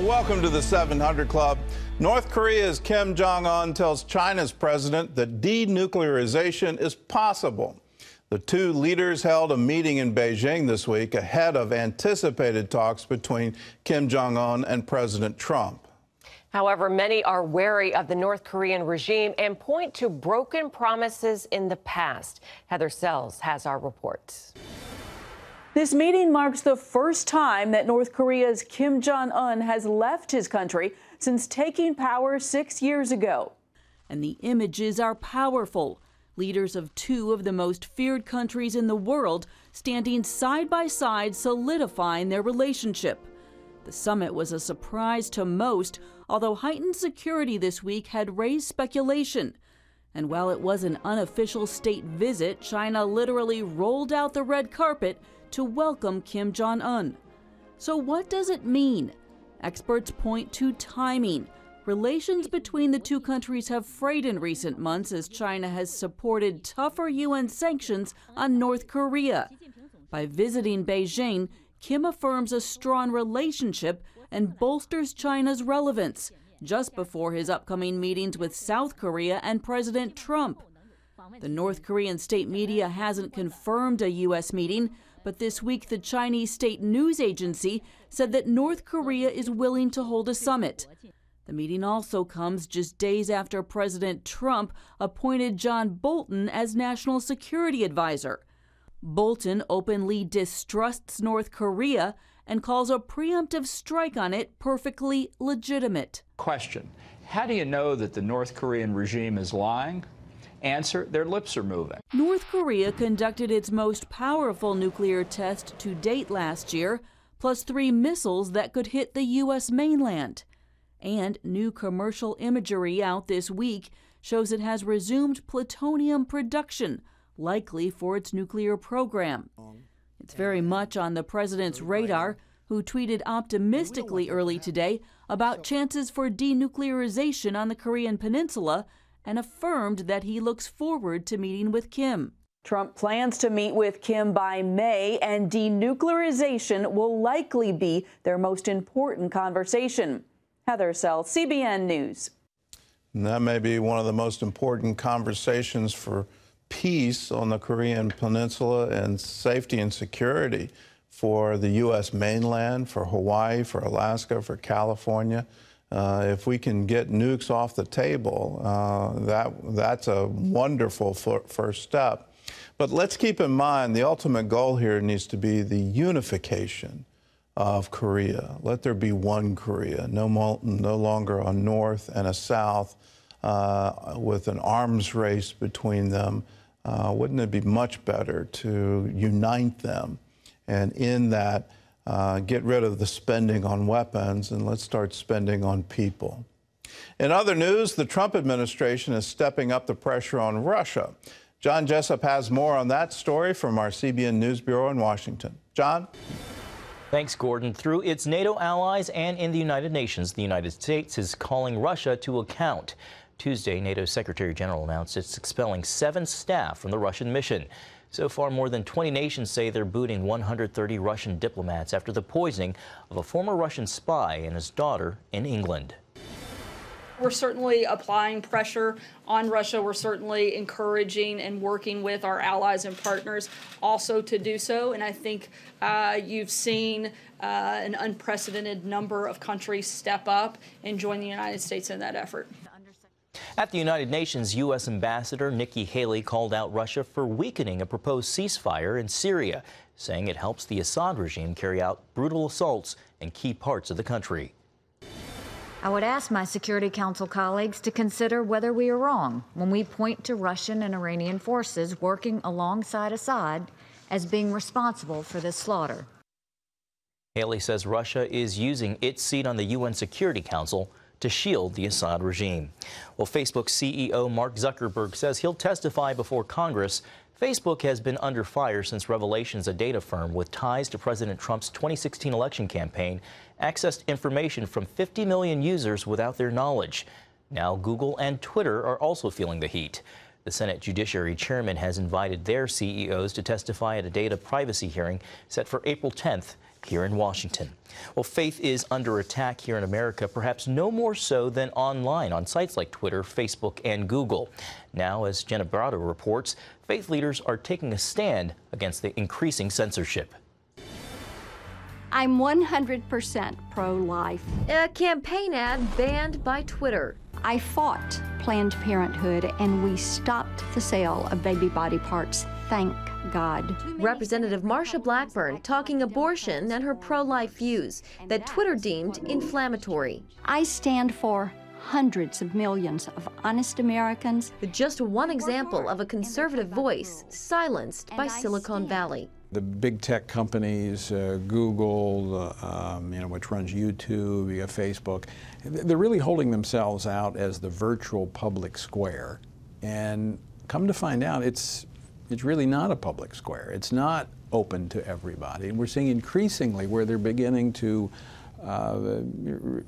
Well, welcome to the 700 Club. North Korea's Kim Jong Un tells China's president that denuclearization is possible. The two leaders held a meeting in Beijing this week ahead of anticipated talks between Kim Jong Un and President Trump. However, many are wary of the North Korean regime and point to broken promises in the past. Heather Sells has our reports. This meeting marks the first time that North Korea's Kim Jong Un has left his country since taking power 6 years ago. And the images are powerful. Leaders of two of the most feared countries in the world standing side by side, solidifying their relationship. The summit was a surprise to most, although heightened security this week had raised speculation. And while it was an unofficial state visit, China literally rolled out the red carpet to welcome Kim Jong Un. So what does it mean? Experts point to timing. Relations between the two countries have frayed in recent months as China has supported tougher UN sanctions on North Korea. By visiting Beijing, Kim affirms a strong relationship and bolsters China's relevance just before his upcoming meetings with South Korea and President Trump. The North Korean state media hasn't confirmed a U.S. meeting, but this week the Chinese state news agency said that North Korea is willing to hold a summit. The meeting also comes just days after President Trump appointed John Bolton as National Security Advisor. Bolton openly distrusts North Korea and calls a preemptive strike on it perfectly legitimate. Question: how do you know that the North Korean regime is lying? Answer: their lips are moving. North Korea conducted its most powerful nuclear test to date last year, plus 3 missiles that could hit the U.S. mainland. And new commercial imagery out this week shows it has resumed plutonium production, likely for its nuclear program. It's very much on the president's radar, who tweeted optimistically early today about chances for denuclearization on the Korean peninsula and affirmed that he looks forward to meeting with Kim. Trump plans to meet with Kim by May, and denuclearization will likely be their most important conversation. Heather Sells, CBN News. And that may be one of the most important conversations for peace on the Korean peninsula and safety and security for the U.S. mainland, for Hawaii, for Alaska, for California. If we can get nukes off the table, that's a wonderful first step. But let's keep in mind the ultimate goal here needs to be the unification of Korea. Let there be one Korea, no longer a North and a South with an arms race between them. Wouldn't it be much better to unite them and in that get rid of the spending on weapons and let's start spending on people? In other news, the Trump administration is stepping up the pressure on Russia. John Jessup has more on that story from our CBN News Bureau in Washington. John? Thanks, Gordon. Through its NATO allies and in the United Nations, the United States is calling Russia to account. Tuesday, NATO Secretary General announced it's expelling 7 staff from the Russian mission. So far, more than 20 nations say they're booting 130 Russian diplomats after the poisoning of a former Russian spy and his daughter in England. We're certainly applying pressure on Russia. We're certainly encouraging and working with our allies and partners also to do so. And I think you've seen an unprecedented number of countries step up and join the United States in that effort. At the United Nations, U.S. Ambassador Nikki Haley called out Russia for weakening a proposed ceasefire in Syria, saying it helps the Assad regime carry out brutal assaults in key parts of the country. I would ask my Security Council colleagues to consider whether we are wrong when we point to Russian and Iranian forces working alongside Assad as being responsible for this slaughter. Haley says Russia is using its seat on the UN Security Council to shield the Assad regime. Well, Facebook CEO Mark Zuckerberg says he'll testify before Congress. Facebook has been under fire since revelations a data firm with ties to President Trump's 2016 election campaign accessed information from 50 million users without their knowledge. Now Google and Twitter are also feeling the heat. The Senate Judiciary Chairman has invited their CEOs to testify at a data privacy hearing set for April 10th here in Washington. Well, faith is under attack here in America, perhaps no more so than online on sites like Twitter, Facebook, and Google. Now, as Jenna Brado reports, faith leaders are taking a stand against the increasing censorship. I'm 100% pro-life. A campaign ad banned by Twitter. I fought Planned Parenthood and we stopped the sale of baby body parts. Thank God. Representative Marsha Blackburn talking abortion and her pro-life views that Twitter deemed inflammatory. I stand for hundreds of millions of honest Americans. Just one example of a conservative voice silenced by Silicon Valley. The big tech companies, Google, which runs YouTube, you got Facebook, they're really holding themselves out as the virtual public square. And come to find out, it's really not a public square. It's not open to everybody. And we're seeing increasingly where they're beginning to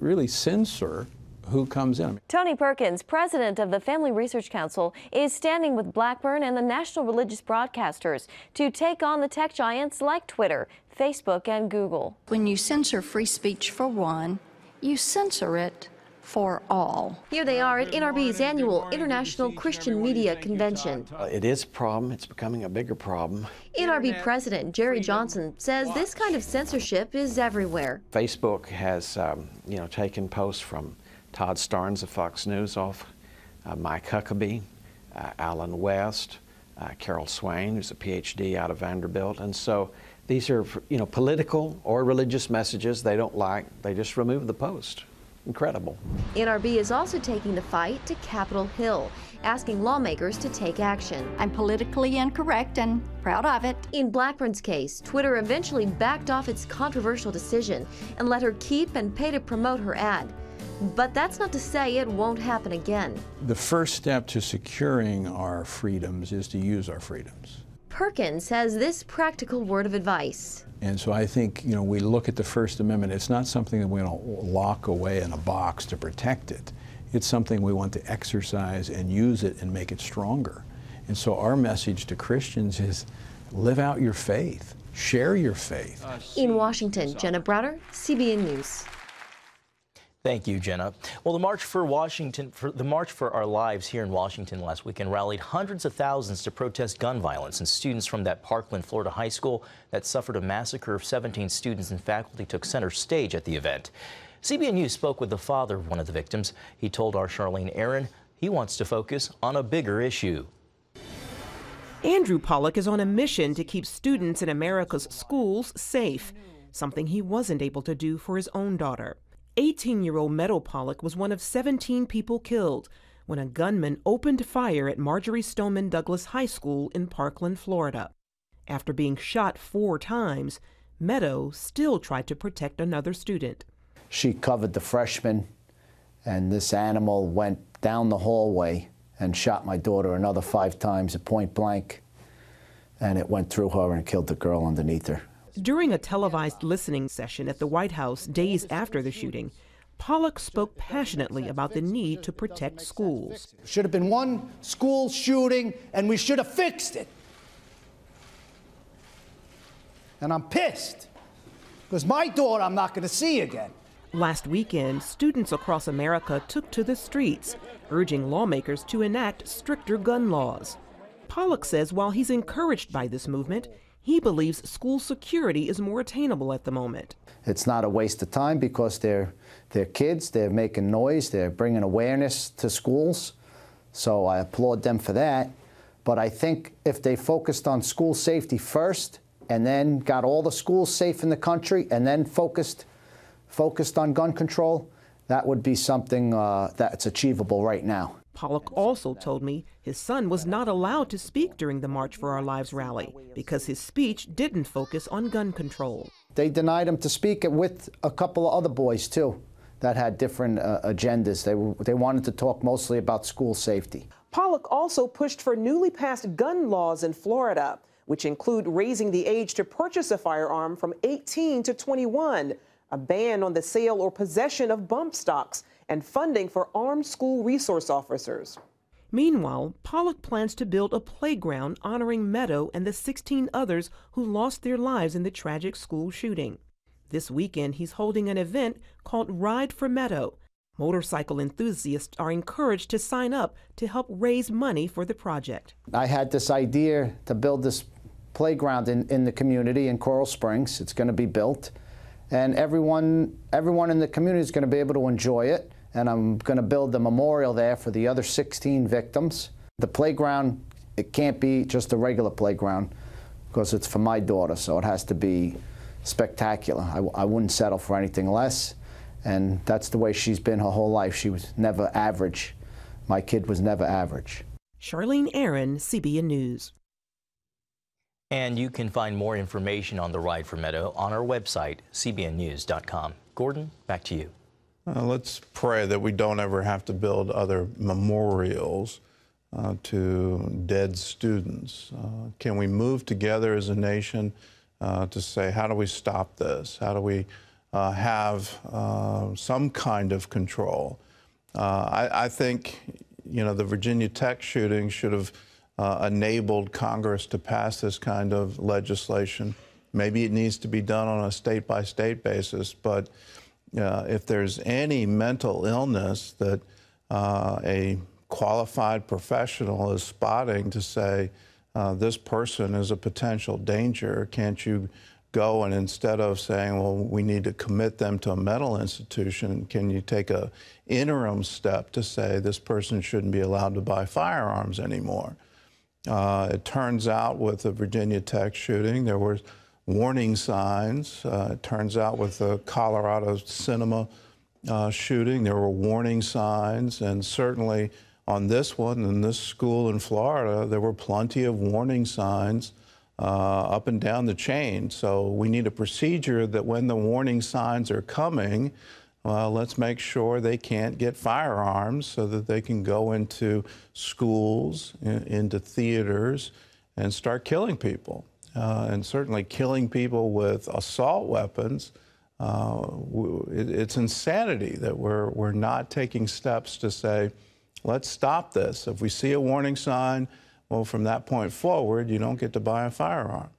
really censor who comes in. Tony Perkins, president of the Family Research Council, is standing with Blackburn and the national religious broadcasters to take on the tech giants like Twitter, Facebook, and Google. When you censor free speech for one, you censor it for all. Here they are at NRB's annual International Christian Media Convention. It is a problem. It's becoming a bigger problem. NRB President Jerry Johnson says this kind of censorship is everywhere. Facebook has, taken posts from Todd Starnes of Fox News off, Mike Huckabee, Alan West, Carol Swain, who's a PhD out of Vanderbilt. And so these are, political or religious messages they don't like. They just remove the post. Incredible. NRB is also taking the fight to Capitol Hill, asking lawmakers to take action. I'm politically incorrect and proud of it. In Blackburn's case, Twitter eventually backed off its controversial decision and let her keep and pay to promote her ad. But that's not to say it won't happen again. The first step to securing our freedoms is to use our freedoms. Perkins has this practical word of advice. And so I think, we look at the First Amendment. It's not something that we're going to lock away in a box to protect it. It's something we want to exercise and use it and make it stronger. And so our message to Christians is live out your faith, share your faith. In Washington, Jenna Browder, CBN News. Thank you, Jenna. Well, the March for Our Lives here in Washington last weekend rallied hundreds of thousands to protest gun violence, and students from that Parkland, Florida high school that suffered a massacre of 17 students and faculty took center stage at the event. CBN News spoke with the father of one of the victims. He told our Charlene Aaron he wants to focus on a bigger issue. Andrew Pollock is on a mission to keep students in America's schools safe, something he wasn't able to do for his own daughter. 18-year-old Meadow Pollock was one of 17 people killed when a gunman opened fire at Marjorie Stoneman Douglas High School in Parkland, Florida. After being shot 4 times, Meadow still tried to protect another student. She covered the freshman, and this animal went down the hallway and shot my daughter another 5 times at point blank, and it went through her and killed the girl underneath her. During a televised listening session at the White House days after the shooting, Pollock spoke passionately about the need to protect schools. Should have been one school shooting, and we should have fixed it. And I'm pissed, because my daughter I'm not going to see again. Last weekend, students across America took to the streets, urging lawmakers to enact stricter gun laws. Pollock says while he's encouraged by this movement, he believes school security is more attainable at the moment. It's not a waste of time because they're kids, they're making noise, they're bringing awareness to schools. So I applaud them for that. But I think if they focused on school safety first and then got all the schools safe in the country and then focused on gun control, that would be something that's achievable right now. Pollock also told me his son was not allowed to speak during the March for Our Lives rally because his speech didn't focus on gun control. They denied him to speak with a couple of other boys, too, that had different agendas. They wanted to talk mostly about school safety. Pollock also pushed for newly passed gun laws in Florida, which include raising the age to purchase a firearm from 18 to 21, a ban on the sale or possession of bump stocks, and funding for armed school resource officers. Meanwhile, Pollock plans to build a playground honoring Meadow and the 16 others who lost their lives in the tragic school shooting. This weekend, he's holding an event called Ride for Meadow. Motorcycle enthusiasts are encouraged to sign up to help raise money for the project. I had this idea to build this playground in the community in Coral Springs. It's going to be built, and everyone in the community is going to be able to enjoy it. And I'm going to build a memorial there for the other 16 victims. The playground, it can't be just a regular playground because it's for my daughter, so it has to be spectacular. I wouldn't settle for anything less, and that's the way she's been her whole life. She was never average. My kid was never average. Charlene Aaron, CBN News. And you can find more information on the Ride for Meadow on our website, cbnnews.com. Gordon, back to you. Let's pray that we don't ever have to build other memorials to dead students. Can we move together as a nation to say, how do we stop this? How do we have some kind of control? I think, the Virginia Tech shooting should have enabled Congress to pass this kind of legislation. Maybe it needs to be done on a state-by-state basis, but if there's any mental illness that a qualified professional is spotting to say, this person is a potential danger, can't you go and instead of saying, well, we need to commit them to a mental institution, can you take an interim step to say this person shouldn't be allowed to buy firearms anymore? It turns out with the Virginia Tech shooting, there were warning signs. It turns out with the Colorado cinema shooting, there were warning signs, and certainly on this one, in this school in Florida, there were plenty of warning signs up and down the chain. So we need a procedure that when the warning signs are coming, let's make sure they can't get firearms so that they can go into schools, into theaters, and start killing people. And certainly killing people with assault weapons, it's insanity that we're not taking steps to say, let's stop this. If we see a warning sign, well, from that point forward, you don't get to buy a firearm.